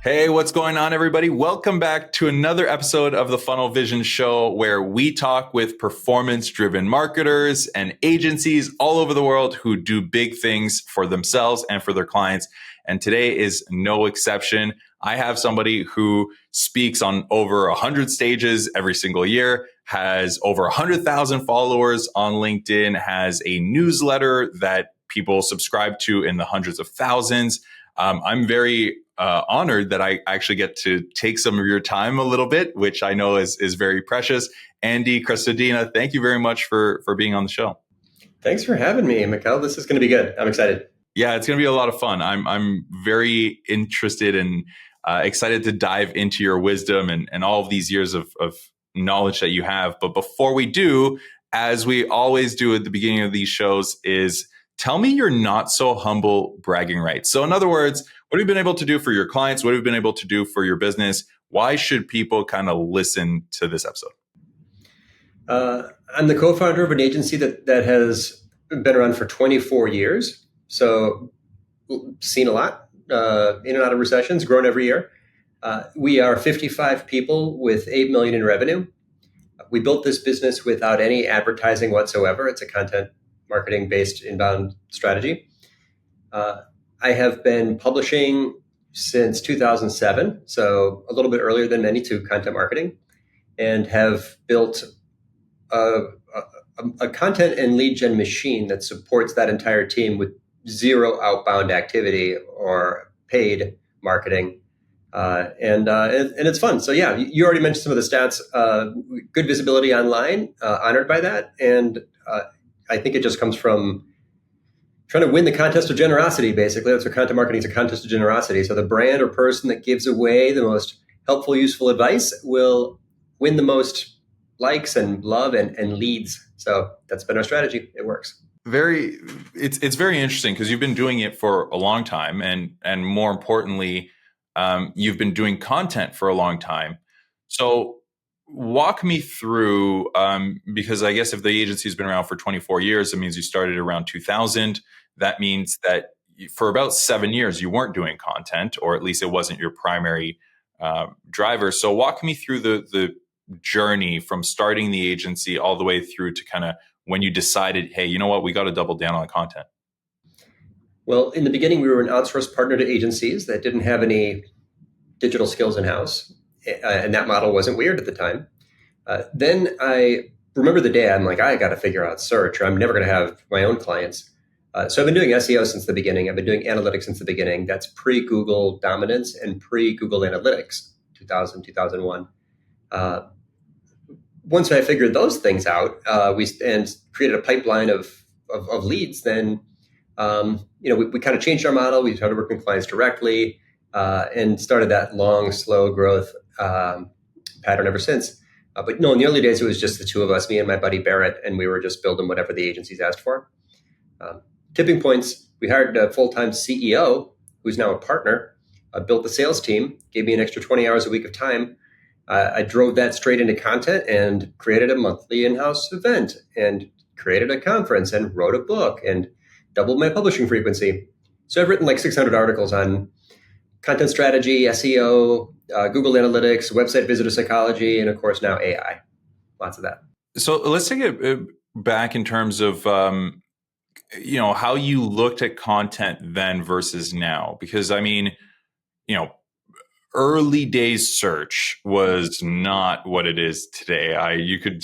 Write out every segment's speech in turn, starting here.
Hey, what's going on, everybody? Welcome back to another episode of the Funnel Vision Show, where we talk with performance-driven marketers and agencies all over the world who do big things for themselves and for their clients. And today is no exception. I have somebody who speaks on over 100 stages every single year, has over 100,000 followers on LinkedIn, has a newsletter that people subscribe to in the hundreds of thousands. I'm very honored that I actually get to take some of your time a little bit, which I know is very precious. Andy Crestodina, thank you very much for being on the show. Thanks for having me, Mikkel. This is going to be good. I'm excited. Yeah, it's going to be a lot of fun. I'm very interested and excited to dive into your wisdom and all of these years of knowledge that you have. But before we do, as we always do at the beginning of these shows, is tell me your not so humble bragging rights. So in other words, what have you been able to do for your clients? What have you been able to do for your business? Why should people kind of listen to this episode? I'm the co-founder of an agency that has been around for 24 years. So seen a lot, in and out of recessions, grown every year. We are 55 people with 8 million in revenue. We built this business without any advertising whatsoever. It's a content marketing based inbound strategy. I have been publishing since 2007, so a little bit earlier than many to content marketing, and have built a content and lead gen machine that supports that entire team with zero outbound activity or paid marketing. And it's fun. So yeah, you already mentioned some of the stats, good visibility online, honored by that. And I think it just comes from trying to win the contest of generosity, basically. That's what content marketing is, a contest of generosity. So the brand or person that gives away the most helpful, useful advice will win the most likes and love and leads. So that's been our strategy. It works. It's very interesting because you've been doing it for a long time, and more importantly, you've been doing content for a long time. So walk me through, because I guess if the agency's been around for 24 years, it means you started around 2000. That means that for about 7 years, you weren't doing content, or at least it wasn't your primary driver. So walk me through the journey from starting the agency all the way through to kind of when you decided, hey, you know what, we got to double down on content. Well, in the beginning, we were an outsourced partner to agencies that didn't have any digital skills in-house. And that model wasn't weird at the time. Then I remember the day I'm like, I got to figure out search, or I'm never going to have my own clients. So I've been doing SEO since the beginning. I've been doing analytics since the beginning. That's pre-Google dominance and pre-Google Analytics, 2000, 2001. Once I figured those things out, we created a pipeline of leads. Then, we kind of changed our model. We started working with clients directly and started that long, slow growth pattern ever since. But no, in the early days, it was just the two of us, me and my buddy Barrett, and we were just building whatever the agencies asked for. Tipping points, we hired a full-time CEO who's now a partner, built the sales team, gave me an extra 20 hours a week of time. I drove that straight into content and created a monthly in-house event and created a conference and wrote a book and doubled my publishing frequency. So I've written like 600 articles on content strategy, SEO, Google Analytics, website visitor psychology, and of course now AI. Lots of that. So let's take it back in terms of how you looked at content then versus now, because I mean, early days search was not what it is today. You could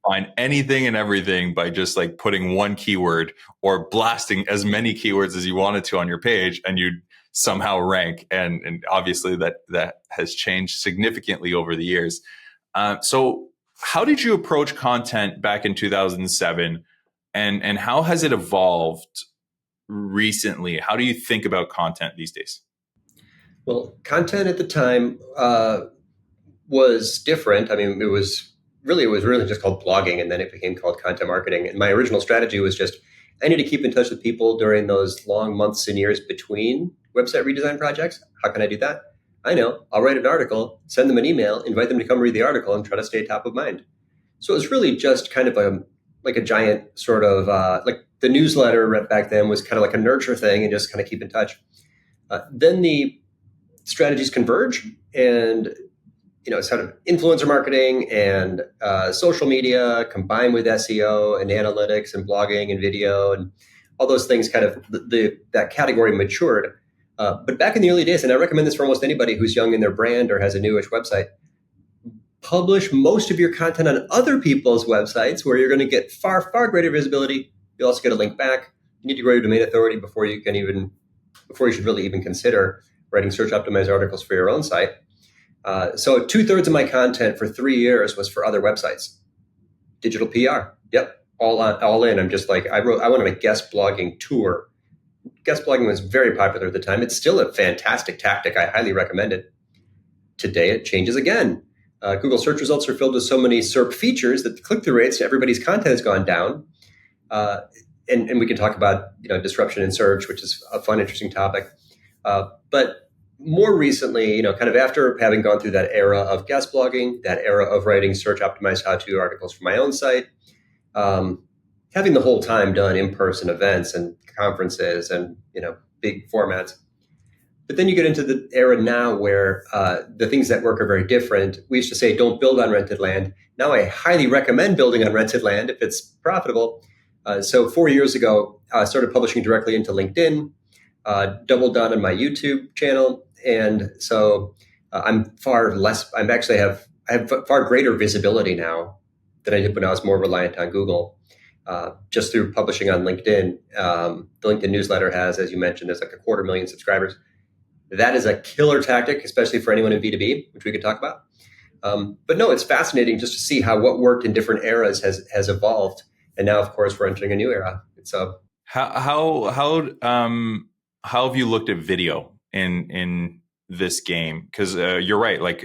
find anything and everything by just like putting one keyword or blasting as many keywords as you wanted to on your page, and you'd somehow rank. And obviously that has changed significantly over the years. So how did you approach content back in 2007, and how has it evolved recently? How do you think about content these days? Well, content at the time was different. I mean, it was really just called blogging, and then it became called content marketing. And my original strategy was just, I need to keep in touch with people during those long months and years between website redesign projects. How can I do that? I know. I'll write an article, send them an email, invite them to come read the article, and try to stay top of mind. So it was really just kind of a giant sort of like the newsletter back then was kind of like a nurture thing and just kind of keep in touch. Then the strategies converge, and sort of influencer marketing and social media combined with SEO and analytics and blogging and video and all those things, kind of that category matured. But back in the early days, and I recommend this for almost anybody who's young in their brand or has a newish website, publish most of your content on other people's websites where you're going to get far, far greater visibility. You'll also get a link back. You need to grow your domain authority before you should really even consider writing search optimized articles for your own site. So 2/3 of my content for 3 years was for other websites. Digital PR. Yep. All in. I'm just like, I went on a guest blogging tour. Guest blogging was very popular at the time. It's still a fantastic tactic. I highly recommend it. Today, it changes again. Google search results are filled with so many SERP features that the click-through rates to everybody's content has gone down. And we can talk about disruption in search, which is a fun, interesting topic. But more recently, kind of after having gone through that era of guest blogging, that era of writing search optimized how-to articles for my own site, having the whole time done in-person events and conferences and big formats. But then you get into the era now where the things that work are very different. We used to say, don't build on rented land. Now I highly recommend building on rented land if it's profitable. So 4 years ago, I started publishing directly into LinkedIn, doubled down on my YouTube channel. And so I have far greater visibility now than I did when I was more reliant on Google, just through publishing on LinkedIn. The LinkedIn newsletter has, as you mentioned, there's like 250,000 subscribers. That is a killer tactic, especially for anyone in B2B, which we could talk about. But no, it's fascinating just to see how what worked in different eras has evolved. And now, of course, we're entering a new era. So how have you looked at video in this game? Because you're right. Like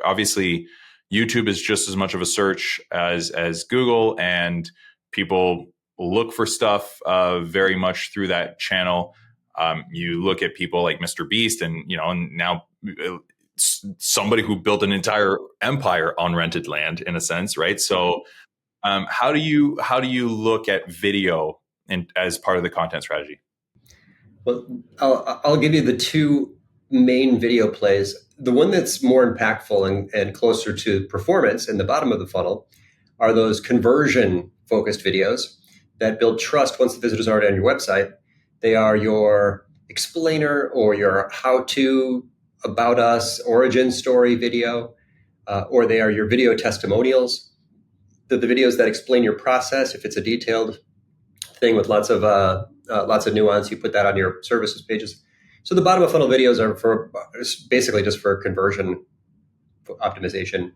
obviously, YouTube is just as much of a search as Google, and people look for stuff very much through that channel. You look at people like Mr. Beast, and now somebody who built an entire empire on rented land, in a sense, right? So, how do you look at video as part of the content strategy? Well, I'll give you the two main video plays. The one that's more impactful and closer to performance in the bottom of the funnel are those conversion focused videos that build trust once the visitor's already on your website. They are your explainer or your how-to, about us, origin story video, or they are your video testimonials. The videos that explain your process. If it's a detailed thing with lots of nuance, you put that on your services pages. So the bottom of funnel videos are basically just for conversion optimization.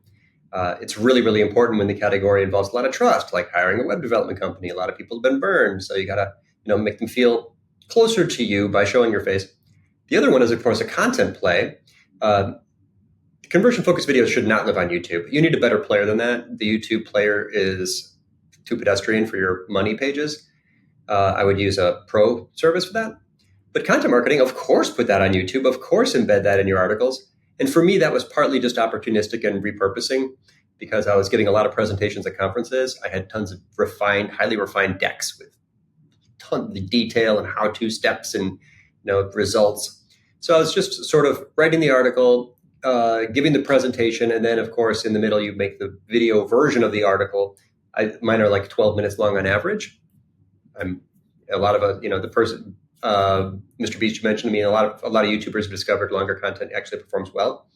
It's really, really important when the category involves a lot of trust, like hiring a web development company. A lot of people have been burned, so you got to make them feel closer to you by showing your face. The other one is, of course, a content play. Conversion-focused videos should not live on YouTube. You need a better player than that. The YouTube player is too pedestrian for your money pages. I would use a pro service for that. But content marketing, of course, put that on YouTube. Of course, embed that in your articles. And for me, that was partly just opportunistic and repurposing, because I was giving a lot of presentations at conferences. I had tons of highly refined decks with tons of detail and how-to steps and results. So I was just sort of writing the article, giving the presentation, and then, of course, in the middle, you make the video version of the article. Mine are like 12 minutes long on average. The person, Mr. Beast, you mentioned to me, a lot of YouTubers have discovered longer content actually performs well.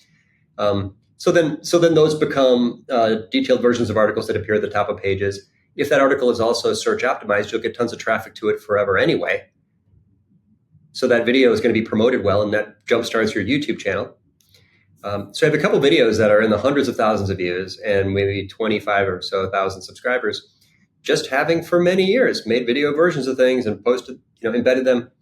So then those become detailed versions of articles that appear at the top of pages. If that article is also search optimized, you'll get tons of traffic to it forever anyway. So that video is going to be promoted well, and that jumpstarts your YouTube channel. So I have a couple videos that are in the hundreds of thousands of views and maybe 25 or so thousand subscribers, just having for many years made video versions of things and posted, embedded them.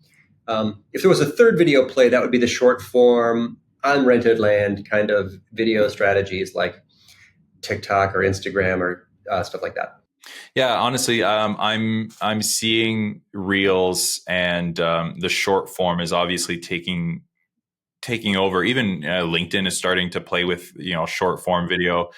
If there was a third video play, that would be the short form, on rented land kind of video strategies like TikTok or Instagram or stuff like that. Yeah, honestly, I'm seeing Reels, and the short form is obviously taking over. Even LinkedIn is starting to play with short form video.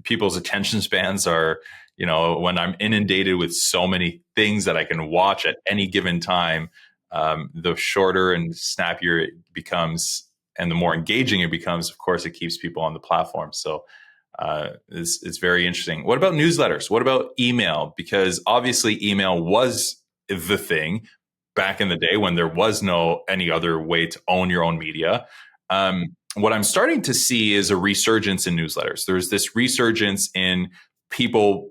People's attention spans are, when I'm inundated with so many things that I can watch at any given time, the shorter and snappier it becomes. and the more engaging it becomes, of course, it keeps people on the platform. So it's very interesting. What about newsletters? What about email? Because obviously email was the thing back in the day when there was no any other way to own your own media. What I'm starting to see is a resurgence in newsletters. There's this resurgence in people,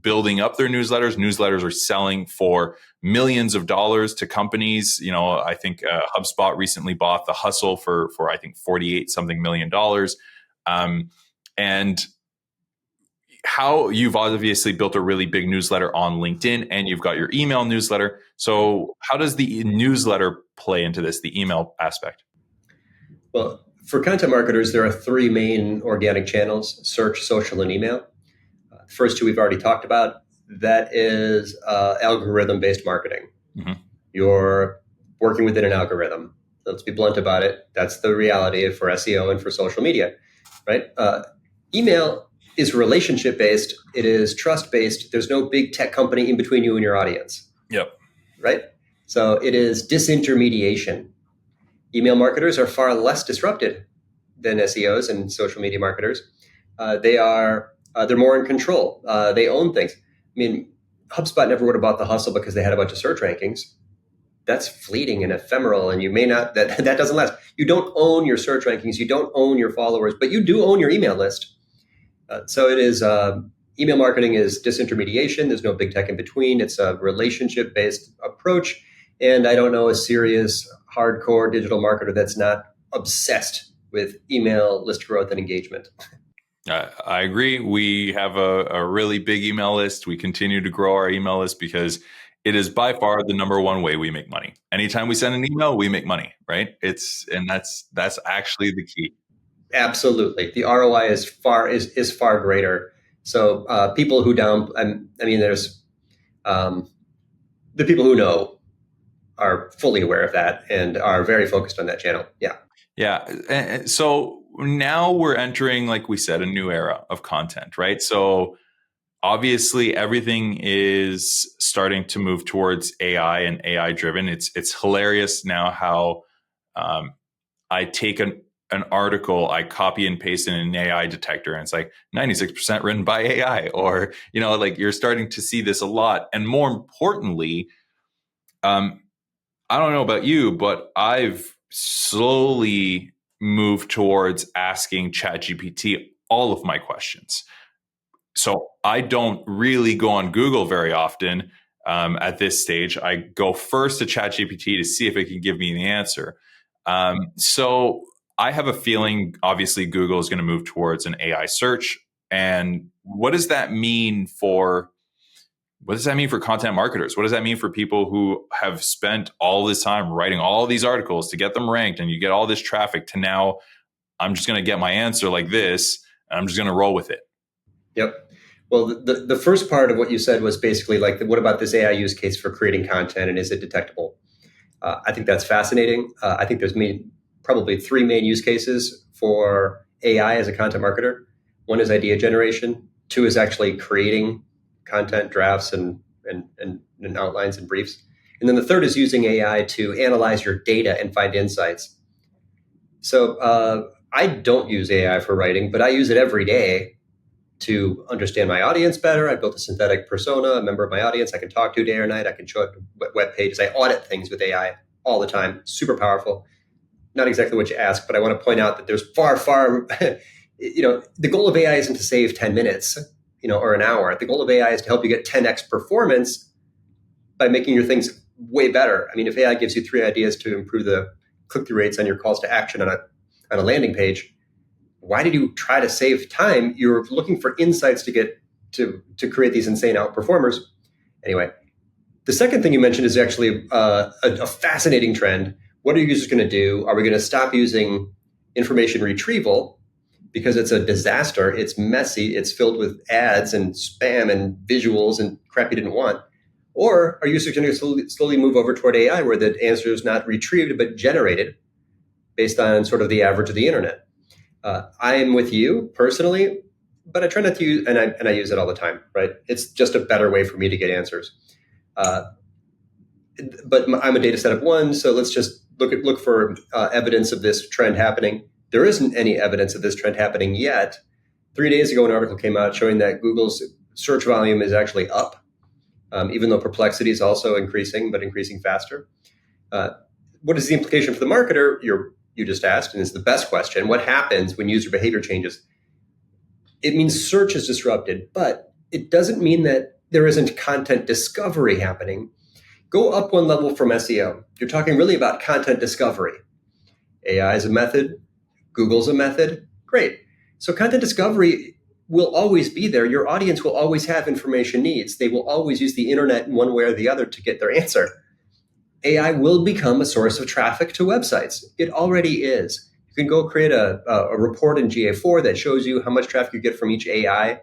building up their newsletters. Newsletters are selling for millions of dollars to companies. I think HubSpot recently bought The Hustle for I think 48 something million dollars. And how you've obviously built a really big newsletter on LinkedIn, and you've got your email newsletter. So how does the newsletter play into this, the email aspect? Well, for content marketers, there are three main organic channels: search, social, and email. The first two we've already talked about. That is algorithm-based marketing. Mm-hmm. You're working within an algorithm. Let's be blunt about it. That's the reality for SEO and for social media, right? Email is relationship-based. It is trust-based. There's no big tech company in between you and your audience. Yep. Right? So it is disintermediation. Email marketers are far less disrupted than SEOs and social media marketers. They're more in control. They own things. I mean, HubSpot never would have bought The Hustle because they had a bunch of search rankings. That's fleeting and ephemeral, and you may not, that doesn't last. You don't own your search rankings. You don't own your followers, but you do own your email list. So it is, email marketing is disintermediation. There's no big tech in between. It's a relationship-based approach. And I don't know a serious, hardcore digital marketer that's not obsessed with email list growth and engagement. I agree. We have a really big email list. We continue to grow our email list because it is by far the number one way we make money. Anytime we send an email, we make money, right? That's actually the key. Absolutely. The ROI is far greater. So people who there's the people who know are fully aware of that and are very focused on that channel. Yeah. Yeah. And so now we're entering, like we said, a new era of content, right? So obviously everything is starting to move towards AI and AI driven. It's hilarious now how I take an article, I copy and paste in an AI detector, and it's like 96% written by AI, or, like you're starting to see this a lot. And more importantly, I don't know about you, but I've slowly moved towards asking ChatGPT all of my questions. So I don't really go on Google very often at this stage. I go first to ChatGPT to see if it can give me the answer. So I have a feeling, obviously, Google is going to move towards an AI search. And what does that mean for content marketers? What does that mean for people who have spent all this time writing all these articles to get them ranked, and you get all this traffic, to now I'm just going to get my answer like this, and I'm just going to roll with it? Yep. Well, the first part of what you said was basically like, what about this AI use case for creating content, and is it detectable? I think that's fascinating. I think there's probably three main use cases for AI as a content marketer. One is idea generation. Two is actually creating content drafts and outlines and briefs. And then the third is using AI to analyze your data and find insights. So I don't use AI for writing, but I use it every day to understand my audience better. I built a synthetic persona, a member of my audience I can talk to day or night. I can show up web pages. I audit things with AI all the time. Super powerful. Not exactly what you asked, but I want to point out that there's far, the goal of AI isn't to save 10 minutes, or an hour. The goal of AI is to help you get 10x performance by making your things way better. I mean, if AI gives you 3 ideas to improve the click-through rates on your calls to action on a landing page, why did you try to save time? You're looking for insights to get to create these insane outperformers. Anyway, the second thing you mentioned is actually a fascinating trend. What are users going to do? Are we going to stop using information retrieval because it's a disaster? It's messy. It's filled with ads and spam and visuals and crap you didn't want. Or are users going to slowly move over toward AI, where the answer is not retrieved but generated based on sort of the average of the internet? I am with you personally, but I try not to use, and I use it all the time, right? It's just a better way for me to get answers. but I'm a data set of one, so let's just look for evidence of this trend happening. There isn't any evidence of this trend happening yet. 3 days ago, an article came out showing that Google's search volume is actually up, even though perplexity is also increasing, but increasing faster. What is the implication for the marketer? You just asked, and it's the best question. What happens when user behavior changes? It means search is disrupted, but it doesn't mean that there isn't content discovery happening. Go up one level from SEO. You're talking really about content discovery. AI is a method. Google's a method. Great. So content discovery will always be there. Your audience will always have information needs. They will always use the internet in one way or the other to get their answer. AI will become a source of traffic to websites. It already is. You can go create a report in GA4 that shows you how much traffic you get from each AI.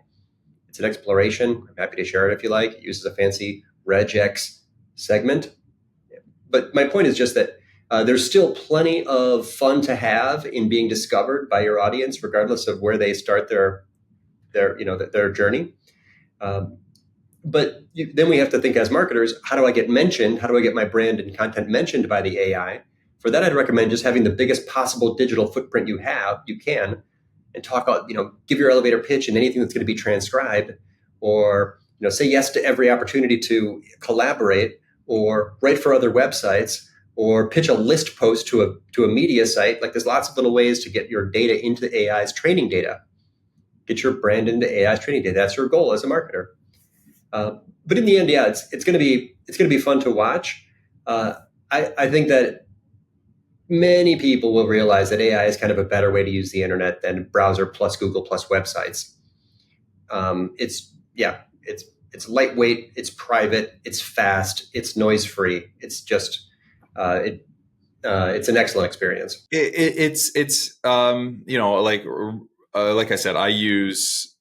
It's an exploration. I'm happy to share it if you like. It uses a fancy regex segment. But my point is just that there's still plenty of fun to have in being discovered by your audience, regardless of where they start their journey. But then we have to think as marketers, how do I get mentioned? How do I get my brand and content mentioned by the AI? For that, I'd recommend just having the biggest possible digital footprint you can, and talk out, give your elevator pitch and anything that's going to be transcribed, or say yes to every opportunity to collaborate, or write for other websites, or pitch a list post to a media site. Like, there's lots of little ways to get your data into AI's training data. Get your brand into AI's training data. That's your goal as a marketer. But in the end, yeah, it's going to be fun to watch. I think that many people will realize that AI is kind of a better way to use the internet than browser plus Google plus websites. It's lightweight, it's private, it's fast, it's noise free. It's just it's an excellent experience. It's like I said, I use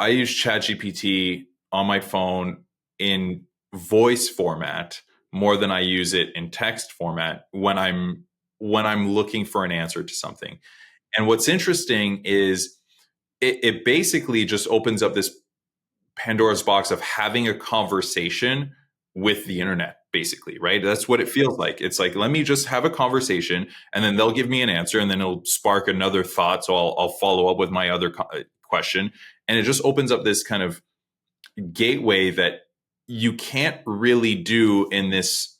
ChatGPT on my phone in voice format more than I use it in text format when I'm looking for an answer to something. And what's interesting is it basically just opens up this Pandora's box of having a conversation with the internet, basically, right? That's what it feels like. It's like, let me just have a conversation, and then they'll give me an answer, and then it'll spark another thought. So I'll follow up with my other question. And it just opens up this kind of gateway that you can't really do in this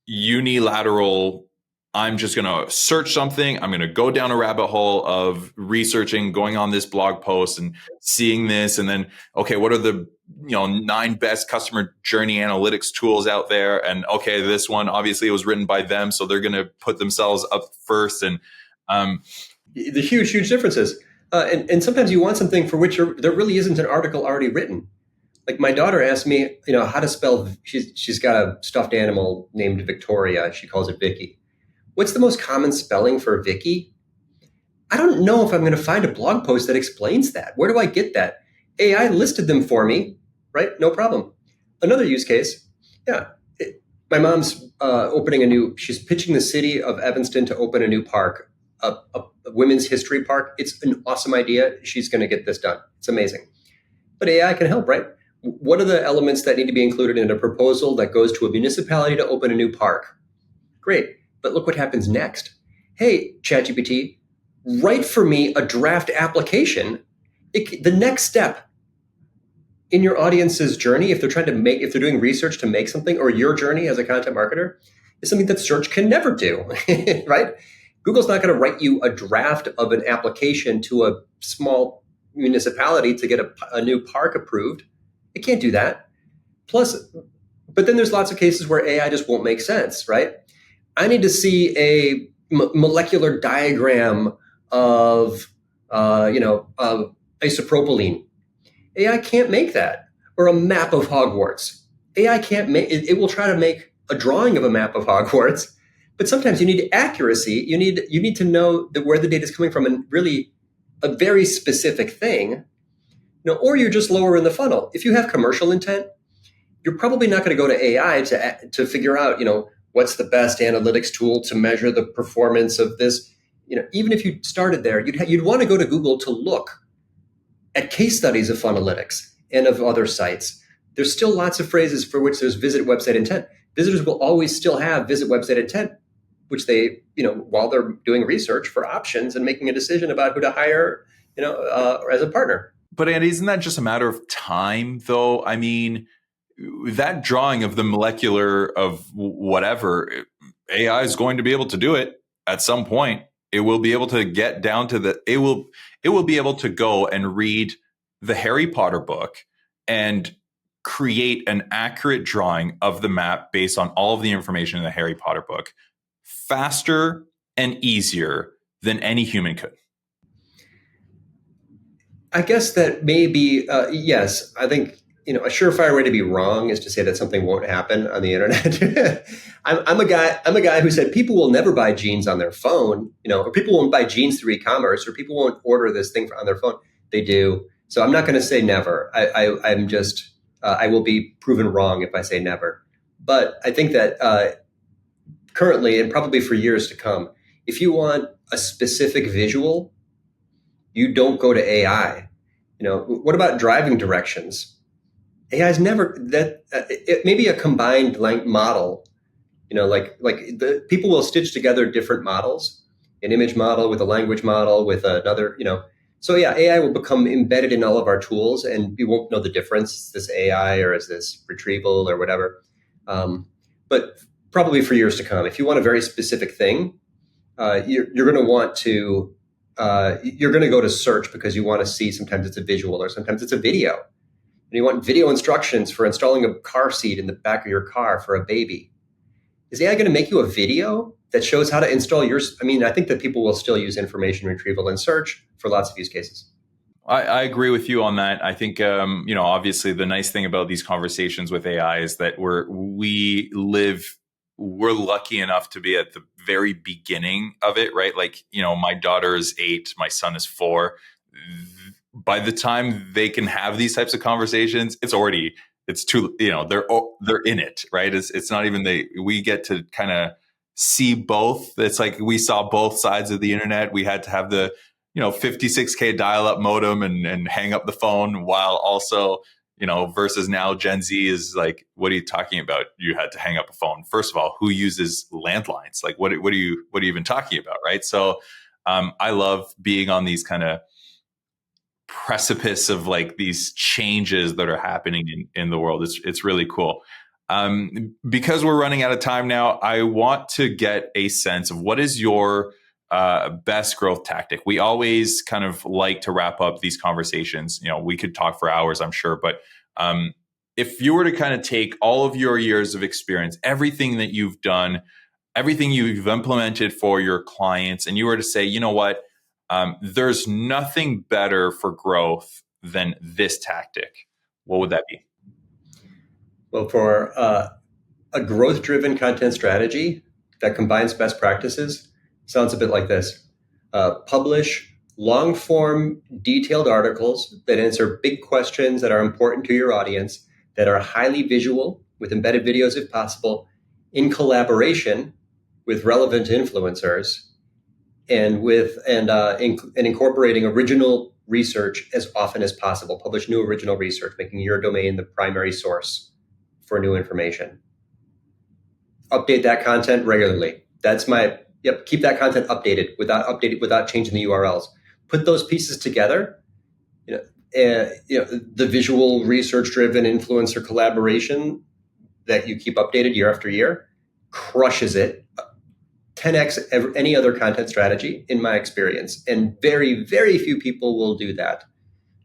unilateral, I'm just going to search something. I'm going to go down a rabbit hole of researching, going on this blog post and seeing this. And then, okay, what are the 9 best customer journey analytics tools out there? And okay, this one, obviously it was written by them, so they're going to put themselves up first. And the huge differences. And sometimes you want something for which there really isn't an article already written. Like, my daughter asked me, how to spell, she's got a stuffed animal named Victoria. She calls it Vicky. What's the most common spelling for Vicky? I don't know if I'm going to find a blog post that explains that. Where do I get that? AI listed them for me, right? No problem. Another use case. Yeah. My mom's she's pitching the city of Evanston to open a new park, a women's history park. It's an awesome idea. She's going to get this done. It's amazing. But AI can help, right? What are the elements that need to be included in a proposal that goes to a municipality to open a new park? Great. But look what happens next. Hey, ChatGPT, write for me a draft application. The next step in your audience's journey, if they're doing research to make something, or your journey as a content marketer, is something that search can never do, right? Google's not going to write you a draft of an application to a small municipality to get a new park approved. It can't do that. But then there's lots of cases where AI just won't make sense, right? I need to see a molecular diagram of isopropylene. AI can't make that. Or a map of Hogwarts. AI can't make it. It will try to make a drawing of a map of Hogwarts, but sometimes you need accuracy. You need to know where the data is coming from, and really a very specific thing. Or you're just lower in the funnel. If you have commercial intent, you're probably not going to go to AI to figure out, what's the best analytics tool to measure the performance of this. Even if you started there, you'd want to go to Google to look at case studies of Funalytics and of other sites. there's still lots of phrases for which there's visit website intent. Visitors will always still have visit website intent, which they, while they're doing research for options and making a decision about who to hire, as a partner. But Andy, isn't that just a matter of time, though? I mean, that drawing of the molecular of whatever, AI is going to be able to do it at some point. It will be able to get down to it will be able to go and read the Harry Potter book and create an accurate drawing of the map based on all of the information in the Harry Potter book faster and easier than any human could. I guess that maybe, yes, I think, a surefire way to be wrong is to say that something won't happen on the internet. I'm a guy who said people will never buy jeans on their phone, or people won't buy jeans through e-commerce, or people won't order this thing on their phone. They do. So I'm not going to say never. I'm just, I will be proven wrong if I say never. But I think that currently, and probably for years to come, if you want a specific visual, you don't go to AI. What about driving directions? AI is never that. It may be a combined model. Like the people will stitch together different models, an image model with a language model with another. So yeah, AI will become embedded in all of our tools, and we won't know the difference. Is this AI or is this retrieval or whatever? But probably for years to come, if you want a very specific thing, you're going to want to. You're going to go to search because you want to see, sometimes it's a visual or sometimes it's a video. And you want video instructions for installing a car seat in the back of your car for a baby. Is AI going to make you a video that shows how to install yours? I mean, I think that people will still use information retrieval and search for lots of use cases. I agree with you on that. I think, obviously the nice thing about these conversations with AI is that we're lucky enough to be at the very beginning of it, right? Like, my daughter is 8, my son is 4. By the time they can have these types of conversations, it's too, they're in it, right? It's not even we get to kind of see both. It's like we saw both sides of the internet. We had to have the, 56K dial-up modem and hang up the phone while also, versus now Gen Z is like, what are you talking about? You had to hang up a phone. First of all, who uses landlines? Like, what are you even talking about? Right. So I love being on these kind of precipice of like these changes that are happening in the world. It's really cool. Because we're running out of time now, I want to get a sense of what is your best growth tactic. We always kind of like to wrap up these conversations. We could talk for hours, I'm sure, but if you were to kind of take all of your years of experience, everything that you've done, everything you've implemented for your clients, and you were to say, you know what, there's nothing better for growth than this tactic, what would that be? Well, for a growth-driven content strategy that combines best practices, sounds a bit like this. Publish long-form, detailed articles that answer big questions that are important to your audience, that are highly visual, with embedded videos if possible, in collaboration with relevant influencers, and incorporating original research as often as possible. Publish new original research, making your domain the primary source for new information. Update that content regularly. Keep that content updated without changing the URLs. Put those pieces together. The visual research-driven influencer collaboration that you keep updated year after year crushes it. 10x any other content strategy, in my experience, and very, very few people will do that.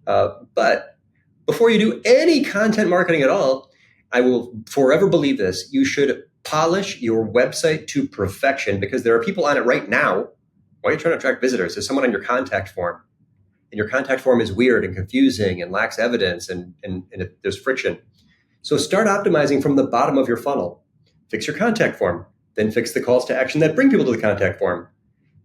But before you do any content marketing at all, I will forever believe this. You should polish your website to perfection, because there are people on it right now. Why are you trying to attract visitors? There's someone on your contact form, and your contact form is weird and confusing and lacks evidence, and there's friction. So start optimizing from the bottom of your funnel. Fix your contact form, then fix the calls to action that bring people to the contact form.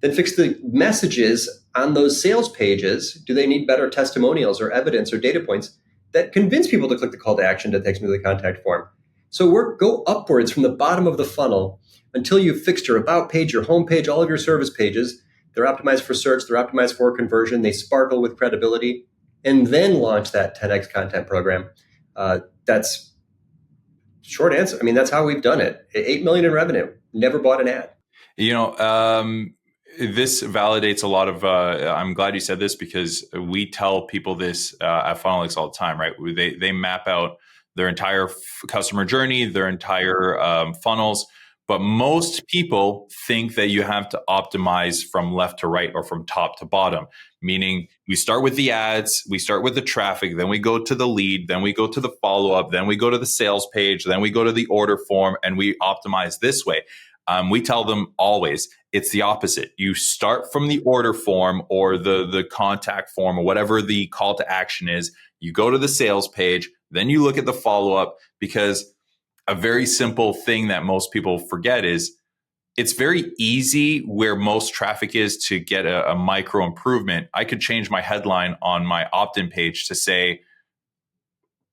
Then fix the messages on those sales pages. Do they need better testimonials or evidence or data points that convince people to click the call to action that takes them to the contact form? So go upwards from the bottom of the funnel until you've fixed your about page, your home page, all of your service pages. They're optimized for search. They're optimized for conversion. They sparkle with credibility. And then launch that 10x content program. That's short answer. I mean, that's how we've done it. 8 million in revenue, never bought an ad. This validates a lot of, I'm glad you said this because we tell people this at Funnelix all the time, right? They map out their entire customer journey, their entire funnels. But most people think that you have to optimize from left to right or from top to bottom, meaning we start with the ads, we start with the traffic, then we go to the lead, then we go to the follow up, then we go to the sales page, then we go to the order form, and we optimize this way. We tell them always it's the opposite. You start from the order form or the contact form or whatever the call to action is. You go to the sales page, then you look at the follow up, because a very simple thing that most people forget is it's very easy where most traffic is to get a micro improvement. I could change my headline on my opt-in page to say,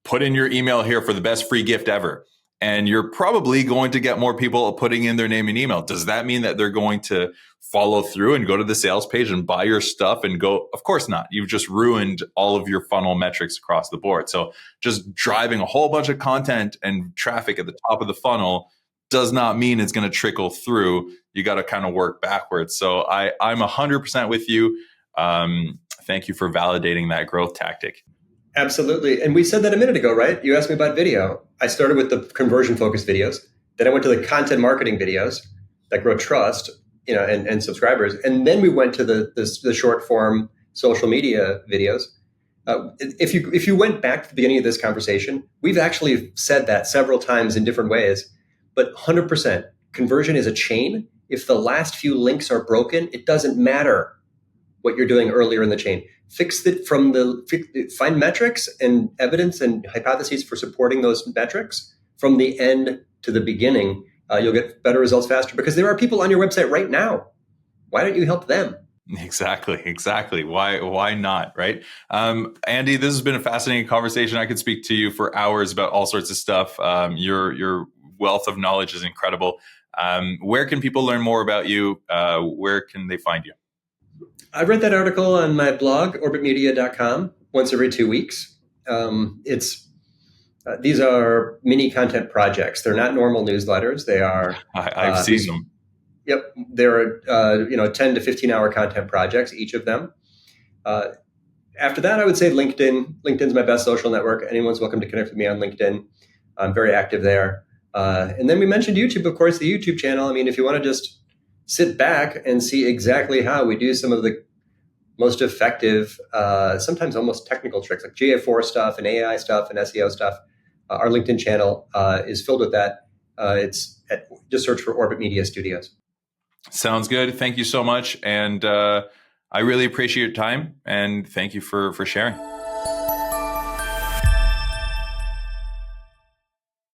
put in your email here for the best free gift ever. And you're probably going to get more people putting in their name and email. Does that mean that they're going to follow through and go to the sales page and buy your stuff and go? Of course not. You've just ruined all of your funnel metrics across the board. So just driving a whole bunch of content and traffic at the top of the funnel does not mean it's going to trickle through. You got to kind of work backwards. So I'm 100% with you. Thank you for validating that growth tactic. Absolutely. And we said that a minute ago, right? You asked me about video. I started with the conversion focused videos. Then I went to the content marketing videos that grow trust, and subscribers. And then we went to the short form social media videos. If you went back to the beginning of this conversation, we've actually said that several times in different ways, but 100% conversion is a chain. If the last few links are broken, it doesn't matter what you're doing earlier in the chain. Fix it find metrics and evidence and hypotheses for supporting those metrics from the end to the beginning. You'll get better results faster because there are people on your website right now. Why don't you help them? Exactly. Why not? Right. Andy, this has been a fascinating conversation. I could speak to you for hours about all sorts of stuff. Your wealth of knowledge is incredible. Where can people learn more about you? Where can they find you? I read that article on my blog, orbitmedia.com, once every 2 weeks. These are mini content projects. They're not normal newsletters. They are. I've seen them. Yep, they're 10 to 15 hour content projects, each of them. After that, I would say LinkedIn. LinkedIn's my best social network. Anyone's welcome to connect with me on LinkedIn. I'm very active there. And then we mentioned YouTube, of course, the YouTube channel. I mean, if you want to just sit back and see exactly how we do some of the most effective, sometimes almost technical tricks like GA4 stuff and AI stuff and SEO stuff, our LinkedIn channel is filled with that. Just search for Orbit Media Studios. Sounds good. Thank you so much. And I really appreciate your time. And thank you for sharing.